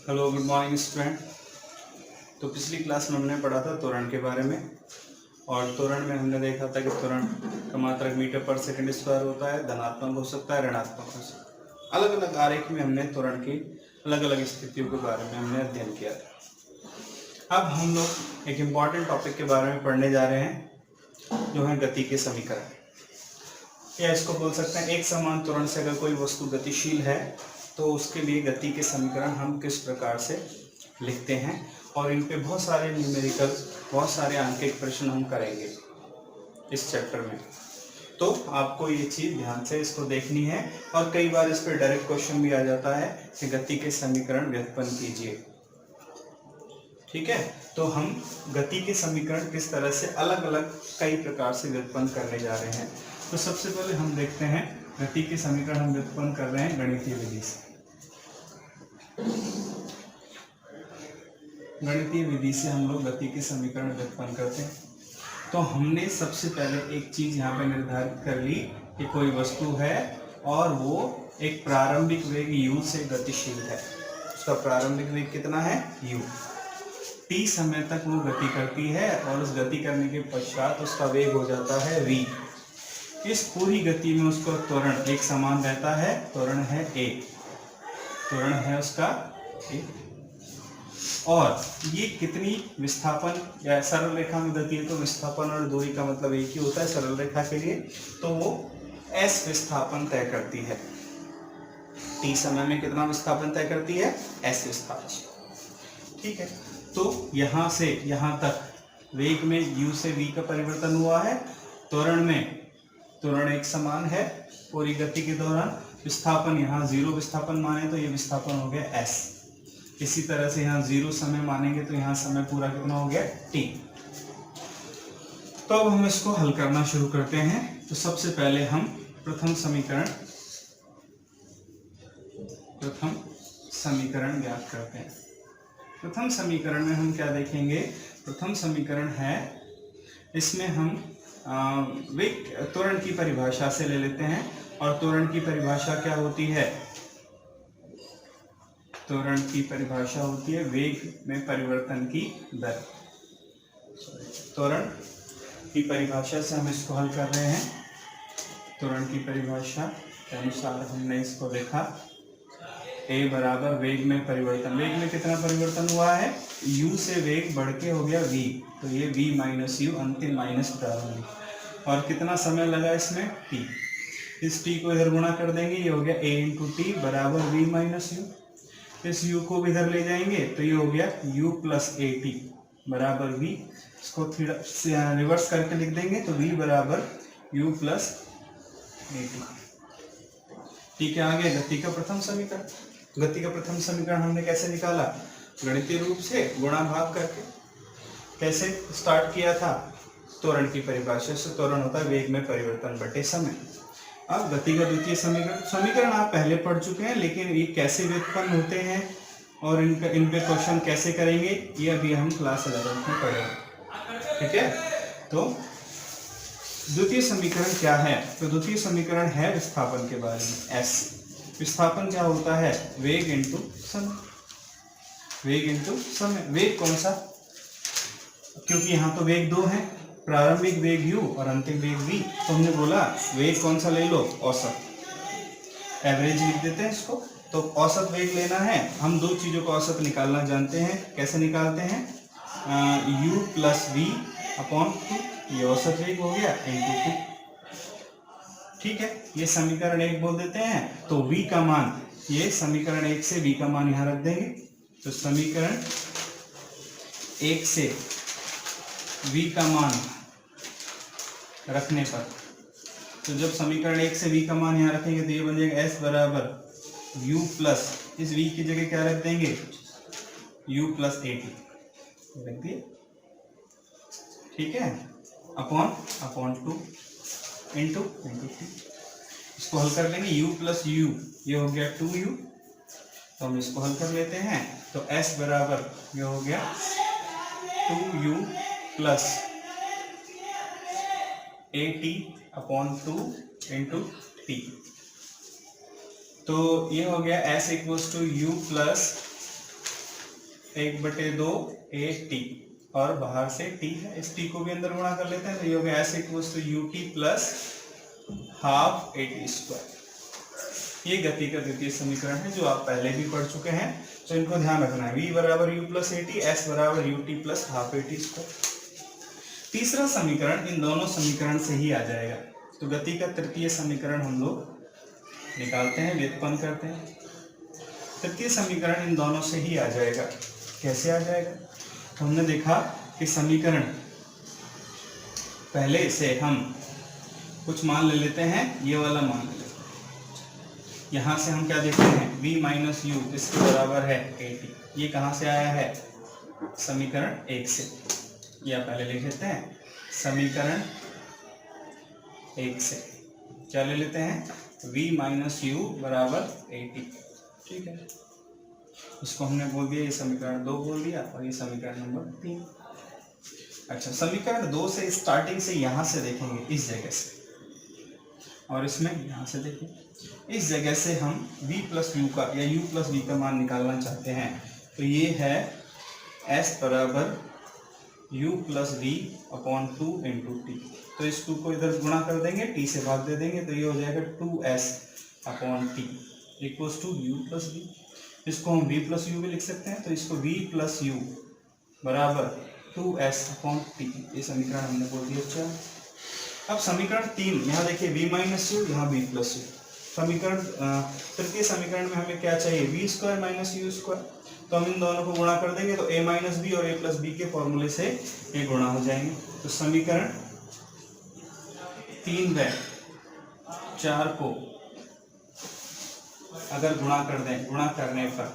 Hello good morning student. तो पिछली class में हमने पढ़ा था त्वरण के बारे में, और त्वरण में हमने देखा था कि त्वरण का मात्रक मीटर पर सेकंड स्क्वायर होता है, धनात्मक हो सकता है, ऋणात्मक हो सकता है। अलग अलग आरेख में हमने त्वरण की अलग अलग स्थितियों के बारे में हमने अध्ययन किया था। अब हम लोग एक इम्पॉर्टेंट टॉपिक के बारे में पढ़ने जा रहे हैं, जो है गति के समीकरण, या इसको बोल सकते हैं एक समान त्वरण से अगर कोई वस्तु गतिशील है तो उसके लिए गति के समीकरण हम किस प्रकार से लिखते हैं, और इन पे बहुत सारे न्यूमेरिकल, बहुत सारे अंकित प्रश्न हम करेंगे इस चैप्टर में। तो आपको ये चीज़ ध्यान से इसको देखनी है, और कई बार इस पर डायरेक्ट क्वेश्चन भी आ जाता है कि गति के समीकरण व्युत्पन्न कीजिए। ठीक है, तो हम गति के समीकरण किस तरह से अलग अलग कई प्रकार से व्युत्पन्न करने जा रहे हैं। तो सबसे पहले हम देखते हैं गति के समीकरण हम व्युत्पन्न कर रहे हैं गणितीय विधि से। गणितीय विधि से हम लोग गति के समीकरण व्युत्पन्न करते हैं। तो हमने सबसे पहले एक चीज यहाँ पे निर्धारित कर ली कि कोई वस्तु है और वो एक प्रारंभिक वेग u से गतिशील है। उसका प्रारंभिक वेग कितना है? u। t समय तक वो गति करती है, और उस गति करने के पश्चात उसका वेग हो जाता है v। इस पूरी गति में उसका त्वरण एक समान रहता है, त्वरण है a, त्वरण है उसका a। और ये कितनी विस्थापन या सरल रेखा में गति है, तो विस्थापन और दूरी का मतलब एक ही होता है सरल रेखा के लिए। तो वो s विस्थापन तय करती है। t समय में कितना विस्थापन तय करती है? s विस्थापन। ठीक है, तो यहाँ से यहाँ तक वेग में u से v का परिवर्तन हुआ है। त्वरण में त्वरण एक समान है पूरी गति के दौरान। विस्थापन यहाँ 0 विस्थापन माने तो ये विस्थापन हो गया s। इसी तरह से यहाँ 0 समय मानेंगे तो यहाँ समय पूरा कितना हो गया? t। तो अब हम इसको हल करना शुरू करते हैं। तो सबसे पहले हम प्रथम समीकरण ज्ञात करते हैं। प्रथम समीकरण में हम क्या देखेंगे? प्रथम समीकरण है, इसमें हम वेग त्वरण की परिभाषा से ले लेते हैं। और त्वरण की परिभाषा क्या होती है? त्वरण की परिभाषा होती है वेग में परिवर्तन की दर। त्वरण की परिभाषा से हम इसको हल कर रहे हैं। त्वरण की परिभाषा के अनुसार हमने इसको लिखा, a बराबर वेग में परिवर्तन। वेग में कितना परिवर्तन हुआ है? u से वेग बढ़ के हो गया v, तो ये v माइनस यू, अंतिम माइनस प्रारंभिक। और कितना समय लगा इसमें? t। इस t को इधर गुणा कर देंगे, ये हो गया a इंटू टी बराबर v माइनस यू। इस u को भी इधर ले जाएंगे तो ये हो गया u प्लस ए टी बराबर v। इसको रिवर्स करके लिख देंगे तो v बराबर u प्लस ए टी। ठीक है, आगे गति का प्रथम समीकरण। गति का प्रथम समीकरण हमने कैसे निकाला? गणितीय रूप से गुणा भाग करके। कैसे स्टार्ट किया था? त्वरण की परिभाषा से। त्वरण होता है वेग में परिवर्तन बटे समय। अब गति का द्वितीय समीकरण आप पहले पढ़ चुके हैं, लेकिन ये कैसे व्युत्पन्न होते हैं और इन पे क्वेश्चन कैसे करेंगे, ये अभी हम क्लास 11 में पढ़ेंगे। ठीक है, तो द्वितीय समीकरण क्या है? तो द्वितीय समीकरण है विस्थापन के बारे में। s विस्थापन क्या होता है? वेग इंटू समय। वेग इंटू समय। वेग कौन सा? क्योंकि यहाँ तो वेग 2 है, प्रारंभिक वेग u और अंतिम वेग v। तो हमने बोला वेग कौन सा ले लो? औसत। एवरेज लिख देते हैं इसको। तो औसत वेग लेना है। हम दो चीजों का औसत निकालना जानते हैं। कैसे निकालते हैं? u प्लस वी अपॉन 2, ये औसत वेग हो गया, इंटू 2। ठीक है, ये समीकरण 1 बोल देते हैं। तो v का मान, ये समीकरण 1 से v का मान यहाँ रख देंगे। तो समीकरण 1 से v का मान रखने पर, तो जब समीकरण 1 से v का मान यहाँ रखेंगे तो ये बन जाएगा s बराबर u प्लस, इस v की जगह क्या रख देंगे? u प्लस ए टी रख दिए। ठीक है, अपॉन 2 इंटू टी। इसको हल कर लेंगे। u प्लस u, ये हो गया 2u। तो हम इसको हल कर लेते हैं। तो s बराबर ये हो गया 2u प्लस ए टी अपॉन 2 इंटू टी। तो ये हो गया s equals to u plus 1/2 A T, और बाहर से टी है, इस टी को भी अंदर गुणा कर लेते हैं, तो ये हो गया S equals to U T plus half A T square. ये गति का द्वितीय समीकरण है जो आप पहले भी पढ़ चुके हैं, तो इनको ध्यान रखना है। v बराबर यू प्लस ए टी, एस बराबर u T plus half A T square. तीसरा समीकरण इन दोनों समीकरण से ही आ जाएगा, तो गति का तृतीय समीकरण हम लोग निकालते हैं, व्युत्पन्न करते हैं। तृतीय समीकरण इन दोनों से ही आ जाएगा। कैसे आ जाएगा? तो हमने देखा कि समीकरण पहले से हम कुछ मान ले लेते हैं, ये वाला मान ले लेते हैं। यहाँ से हम क्या देखते हैं, v माइनस यू इसके बराबर है ए टी। ये कहाँ से आया है? समीकरण 1 से। या पहले लिख लेते हैं समीकरण 1 से क्या ले लेते हैं, v माइनस यू बराबर ए टी। ठीक है, इसको हमने बोल दिया, ये समीकरण 2 बोल दिया, और ये समीकरण नंबर 3। अच्छा, समीकरण 2 से स्टार्टिंग से यहाँ से देखेंगे, इस जगह से, और इसमें यहाँ से देखें। इस जगह से हम v प्लस यू का या u प्लस v का मान निकालना चाहते हैं, तो ये है s बराबर u plus V upon 2 into T. तो इस 2 को इधर गुणा कर देंगे, t से भाग दे देंगे, तो ये हो जाएगा 2s upon T equals to U plus V. इसको हम v प्लस यू भी लिख सकते हैं, तो इसको v प्लस यू बराबर 2s अपॉन टी, ये समीकरण हमने बोल दिया। अच्छा, अब समीकरण 3, यहाँ देखिए v माइनस यू, यहाँ v प्लस यू। समीकरण तृतीय समीकरण में हमें क्या चाहिए, v square minus U square. तो हम इन दोनों को गुणा कर देंगे, तो a माइनस बी और a प्लस बी के फॉर्मूले से ये गुणा हो जाएंगे। तो समीकरण 3 व 4 को अगर गुणा कर दें, गुणा करने पर,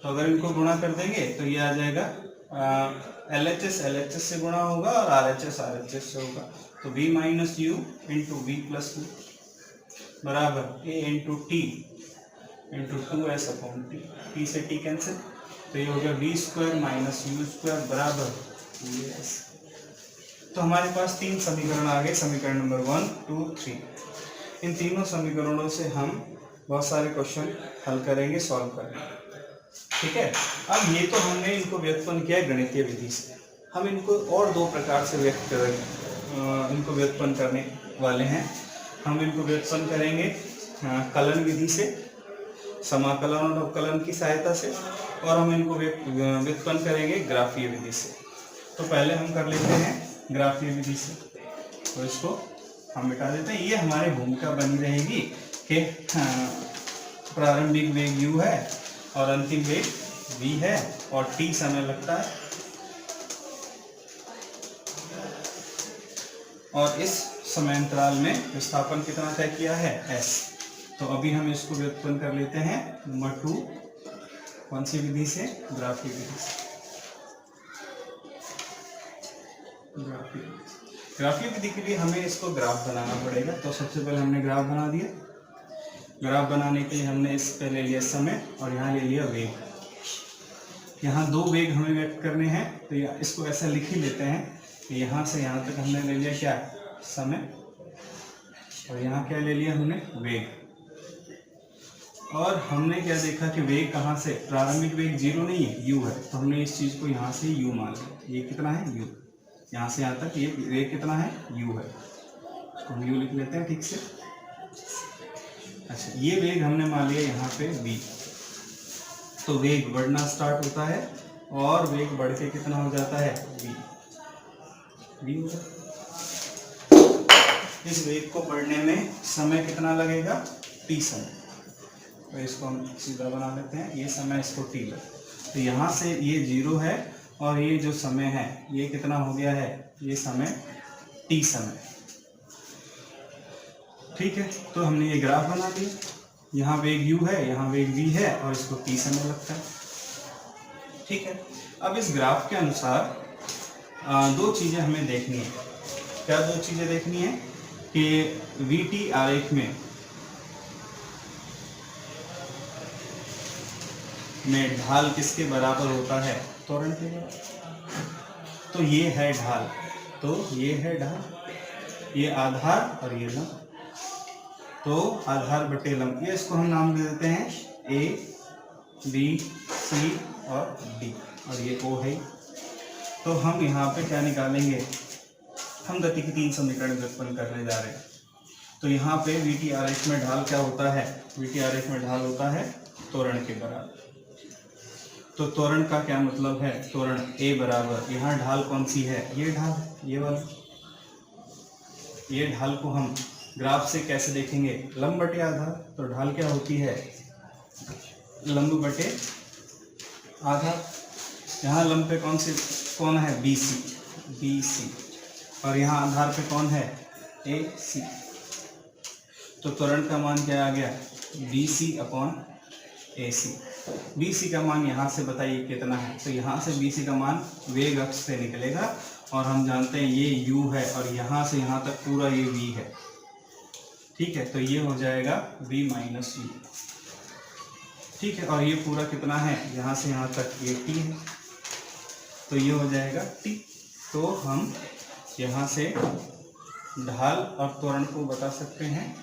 तो अगर इनको गुणा कर देंगे तो ये आ जाएगा LHS LHS से गुणा होगा और RHS RHS से होगा। तो v minus U into V plus U बराबर a into T into 2s upon T. T से टी कैंसिल, तो ये हो गया v square minus U square बराबर 2s। तो हमारे पास 3 समीकरण आ गए, समीकरण नंबर 1, 2, 3। इन तीनों समीकरणों से हम बहुत सारे क्वेश्चन हल करेंगे, सॉल्व करेंगे। ठीक है, अब ये तो हमने इनको व्युत्पन्न किया गणितीय विधि से। हम इनको और 2 प्रकार से व्यक्त करेंगे, इनको व्युत्पन्न करने वाले हैं। हम इनको व्युत्पन्न करेंगे कलन विधि से, समाकलन और अवकलन की सहायता से, और हम इनको व्युत्पन्न करेंगे ग्राफीय विधि से। तो पहले हम कर लेते हैं ग्राफीय विधि से, तो इसको हम मिटा देते हैं। ये हमारी भूमिका बनी रहेगी कि प्रारंभिक वेग u है और अंतिम वेग v है और t समय लगता है, और इस समय अंतराल में विस्थापन कितना तय किया है, s। तो अभी हम इसको व्युत्पन्न कर लेते हैं नंबर 2, कौन सी विधि से, ग्राफीय विधि से। ग्राफीय विधि के लिए हमें इसको ग्राफ बनाना पड़ेगा। तो सबसे पहले हमने ग्राफ बना दिया। ग्राफ बनाने के लिए हमने इस पे ले लिया समय और यहाँ ले लिया वेग। यहाँ 2 वेग हमें व्यक्त करने हैं, तो इसको ऐसा लिख ही लेते हैं कि यहाँ से यहाँ तक हमने ले लिया क्या, समय, और यहाँ क्या ले लिया हमने, वेग। और हमने क्या देखा कि वेग कहाँ से, प्रारंभिक वेग 0 नहीं है, u है, तो हमने इस चीज़ को यहाँ से u मान लिया। ये कितना है, u। यहाँ से यहाँ तक ये वेग कितना है, u है, तो हम u लिख लेते हैं ठीक से। अच्छा, ये वेग हमने मान लिया यहाँ पे v। तो वेग बढ़ना स्टार्ट होता है और वेग बढ़ के कितना हो जाता है, v हो जाता है। इस वेग को बढ़ने में समय कितना लगेगा, t समय। तो इसको हम सीधा बना लेते हैं, ये समय इसको t लगे। तो यहाँ से ये 0 है और ये जो समय है ये कितना हो गया है, ये समय t समय। ठीक है, तो हमने ये ग्राफ बना दिया। यहाँ वेग u है, यहाँ वेग v है और इसको t समय लगता है। ठीक है, अब इस ग्राफ के अनुसार 2 चीज़ें हमें देखनी है। क्या 2 चीज़ें देखनी है कि vt आरेख में ढाल किसके बराबर होता है, त्वरण के बराबर। तो ये है ढाल, तो ये है ढाल, ये आधार और ये लंब। तो आधार बटे लंब, ये इसको हम नाम दे देते हैं A B C और डी, और ये ओ है। तो हम यहाँ पे क्या निकालेंगे, हम गति की 3 समीकरण व्युत्पन्न करने जा रहे हैं। तो यहाँ पे वी टी आरेख में ढाल क्या होता है, वी टी आरेख में ढाल होता है त्वरण के बराबर। तो त्वरण का क्या मतलब है, त्वरण ए बराबर, यहाँ ढाल कौन सी है, ये ढाल, ये वाली। ये ढाल को हम ग्राफ से कैसे देखेंगे, लंब बटे आधार। तो ढाल क्या होती है, लंब बटे आधार। यहाँ लंब पे कौन है, बी सी, और यहाँ आधार पे कौन है, ए सी। तो त्वरण का मान क्या आ गया, बी सी अपॉन ए सी। बी सी का मान यहाँ से बताइए कितना है, तो यहाँ से बी सी का मान वेग अक्ष से निकलेगा, और हम जानते हैं ये u है, और यहाँ से यहाँ तक पूरा ये v है। ठीक है, तो ये हो जाएगा v माइनस u। ठीक है, और ये पूरा कितना है, यहाँ से यहाँ तक ये t है, तो ये हो जाएगा t। तो हम यहाँ से ढाल और त्वरण को बता सकते हैं।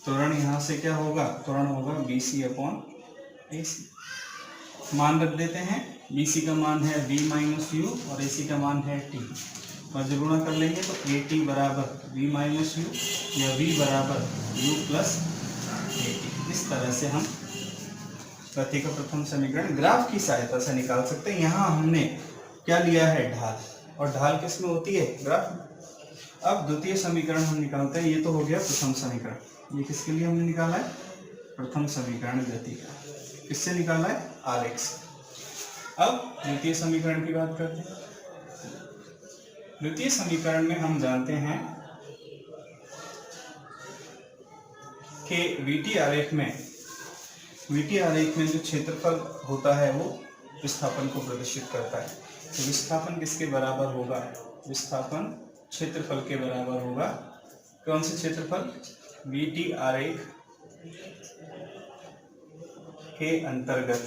त्वरण यहाँ से क्या होगा, त्वरण होगा बी सी अपॉन ए सी। मान रख देते हैं, बी सी का मान है v माइनस यू और ए सी का मान है t, और जब गुणा कर लेंगे तो ए टी बराबर v माइनस यू या v बराबर u प्लस ए टी। इस तरह से हम गति का प्रथम समीकरण ग्राफ की सहायता से निकाल सकते हैं। यहाँ हमने क्या लिया है, ढाल, और ढाल किस में होती है, ग्राफ में। अब द्वितीय समीकरण हम निकालते हैं। ये तो हो गया प्रथम समीकरण, ये किसके लिए हमने निकाला है, प्रथम समीकरण गति का। किससे निकाला है, आरेख से। अब द्वितीय समीकरण की बात करते हैं। द्वितीय समीकरण में हम जानते हैं कि वीटी आरेख में जो क्षेत्रफल होता है वो विस्थापन को प्रदर्शित करता है। तो विस्थापन किसके बराबर होगा, विस्थापन क्षेत्रफल के बराबर होगा। कौन से क्षेत्रफल, वीटी आरेख के अंतर्गत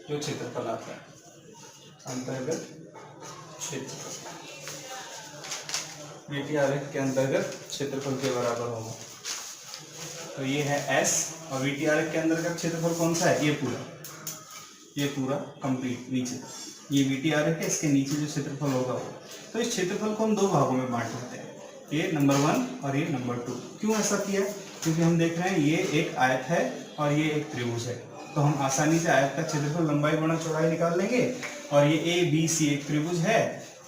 जो क्षेत्रफल आता है, अंतर्गत क्षेत्रफल, वीटी आरेख के अंतर्गत क्षेत्रफल के बराबर होगा। तो ये है S, और वीटी आरेख के अंतर्गत क्षेत्रफल कौन सा है, ये पूरा कंप्लीट नीचे, ये वीटी आरेख है, इसके नीचे जो क्षेत्रफल होगा वो। तो इस क्षेत्रफल को हम 2 भागों में बांट देते हैं, ये नंबर 1 और ये नंबर 2। क्यों ऐसा किया, क्योंकि हम देख रहे हैं ये एक आयत है और ये एक त्रिभुज है, तो हम आसानी से आयत का क्षेत्रफल लंबाई गुणा चौड़ाई निकाल लेंगे, और ये ए बी सी एक त्रिभुज है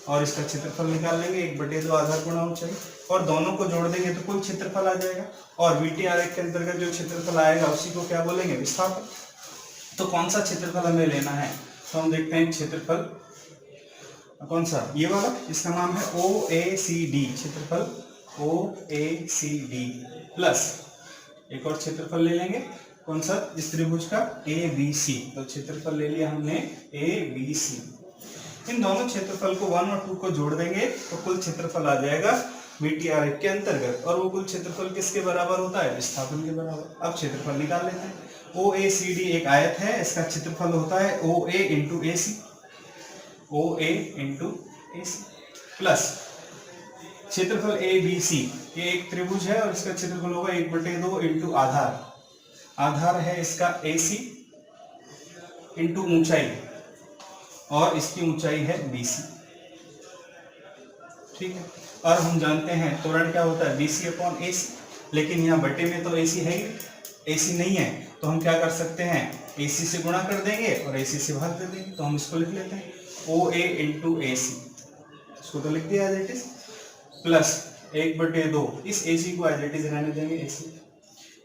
और इसका क्षेत्रफल निकाल लेंगे 1/2 आधार गुणा ऊंचाई, और दोनों को जोड़ देंगे तो कुल क्षेत्रफल आ जाएगा। और वीटी आरेख के अंतर्गत जो क्षेत्रफल आएगा उसी को क्या बोलेंगे, विस्थापन। तो कौन सा क्षेत्रफल हमें लेना है, तो हम देखते हैं क्षेत्रफल कौन सा, ये वाला, इसका नाम है OACD, क्षेत्रफल OACD प्लस एक और क्षेत्रफल ले लेंगे, कौन सा, इस त्रिभुज का ABC। तो क्षेत्रफल ले लिया हमने ABC। इन दोनों क्षेत्रफल को 1 और 2 को जोड़ देंगे तो कुल क्षेत्रफल आ जाएगा वीटी आरेख के अंतर्गत, और वो कुल क्षेत्रफल किसके बराबर होता है, विस्थापन के बराबर। अब क्षेत्रफल निकाल लेते हैं। OACD एक आयत है, इसका क्षेत्रफल होता है OA into AC, OA into AC plus क्षेत्रफल ABC, ये एक त्रिभुज है और इसका क्षेत्रफल होगा 1/2 इंटू आधार, आधार है इसका AC इंटू ऊंचाई, और इसकी ऊंचाई है BC। ठीक है, और हम जानते हैं त्वरण क्या होता है, BC अपॉन AC, लेकिन यहाँ बटे में तो AC है ही, AC नहीं है, तो हम क्या कर सकते हैं, AC से गुणा कर देंगे और AC से भाग दे देंगे। तो हम इसको लिख लेते हैं OA इंटू AC, इसको तो लिख दिया एज इट इज, प्लस 1/2, इस AC को एज इट इज रहने देंगे AC।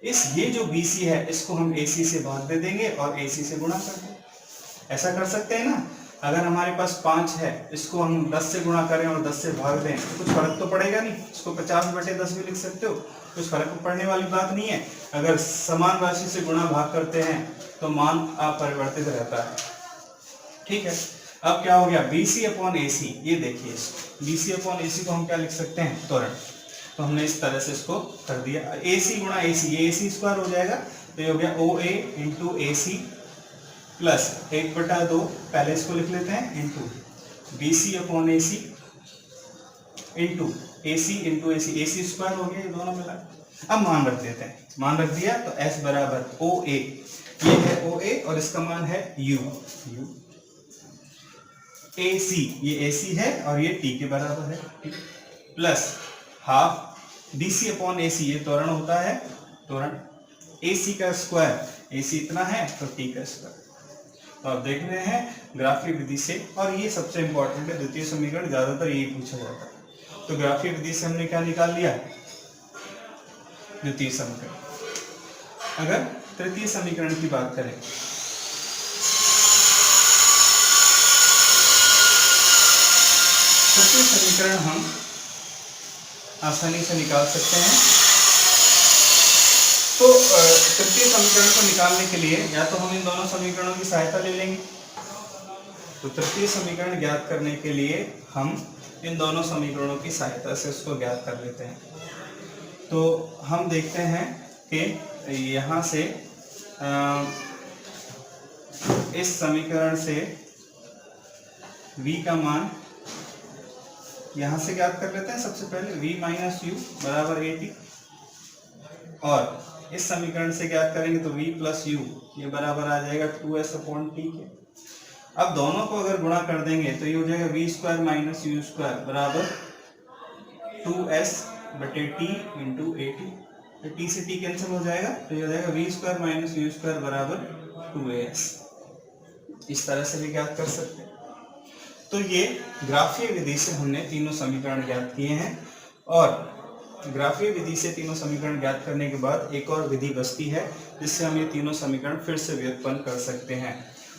इस ये जो BC है इसको हम AC से भाग दे देंगे और AC से गुणा कर देंगे। ऐसा कर सकते हैं ना, अगर हमारे पास 5 है, इसको हम 10 से गुणा करें और 10 से भाग दें तो कुछ फर्क तो पड़ेगा नहीं, इसको 50/10 भी लिख सकते हो, कुछ फर्क पड़ने वाली बात नहीं है। अगर समान राशि से गुणा भाग करते हैं तो मान अपरिवर्तित रहता है। ठीक है, अब क्या हो गया, BC अपॉन AC, ये देखिए BC अपॉन AC को हम क्या लिख सकते हैं, त्वरण। तो हमने इस तरह से इसको कर दिया, AC गुणा AC, ये AC स्क्वायर हो जाएगा, तो ये हो गया OA इंटू AC प्लस 1/2, पहले इसको लिख लेते हैं, into BC upon AC into AC into AC square हो गया, ये दोनों मिला। अब मान रख देते हैं, मान रख दिया तो S बराबर OA ये है OA और इसका मान है U। AC, ये AC है और ये T के बराबर है, plus half BC upon AC, ये त्वरण होता है, त्वरण AC का स्क्वायर, AC इतना है तो T का स्क्वायर। तो आप देख रहे हैं ग्राफीय विधि से, और ये सबसे इंपॉर्टेंट है, द्वितीय समीकरण ज्यादातर यही पूछा जाता है। तो ग्राफीय विधि से हमने क्या निकाल लिया, द्वितीय समीकरण। अगर तृतीय समीकरण की बात करें, तृतीय समीकरण हम आसानी से निकाल सकते हैं। तो तृतीय समीकरण को निकालने के लिए या तो हम इन दोनों समीकरणों की सहायता ले लेंगे। तो तृतीय समीकरण ज्ञात करने के लिए हम इन दोनों समीकरणों की सहायता से उसको ज्ञात कर लेते हैं। तो हम देखते हैं कि यहाँ से इस समीकरण से v का मान यहाँ से ज्ञात कर लेते हैं। सबसे पहले v माइनस यू बराबर 80, और इस समीकरण से ज्ञात करेंगे तो v प्लस यू ये बराबर आ जाएगा 2s अपॉन टी के। अब दोनों को अगर गुणा कर देंगे तो ये हो जाएगा v square minus U square बराबर 2s बटे टी इंटू 80। तो टी से टी कैंसिल हो जाएगा, तो ये हो जाएगा v square minus U square बराबर 2as। इस तरह से भी ज्ञात कर सकते हैं। तो ये ग्राफीय विधि से हमने तीनों समीकरण ज्ञात किए हैं, और ग्राफीय विधि से तीनों समीकरण ज्ञात करने के बाद एक और विधि बचती है जिससे हम ये तीनों समीकरण फिर से व्युत्पन्न कर सकते हैं।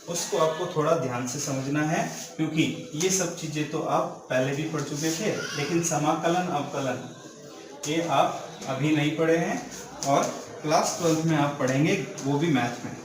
उसको आपको थोड़ा ध्यान से समझना है, क्योंकि ये सब चीजें तो आप पहले भी पढ़ चुके थे, लेकिन समाकलन अवकलन ये आप अभी नहीं पढ़े हैं, और क्लास 12 में आप पढ़ेंगे, वो भी मैथ में।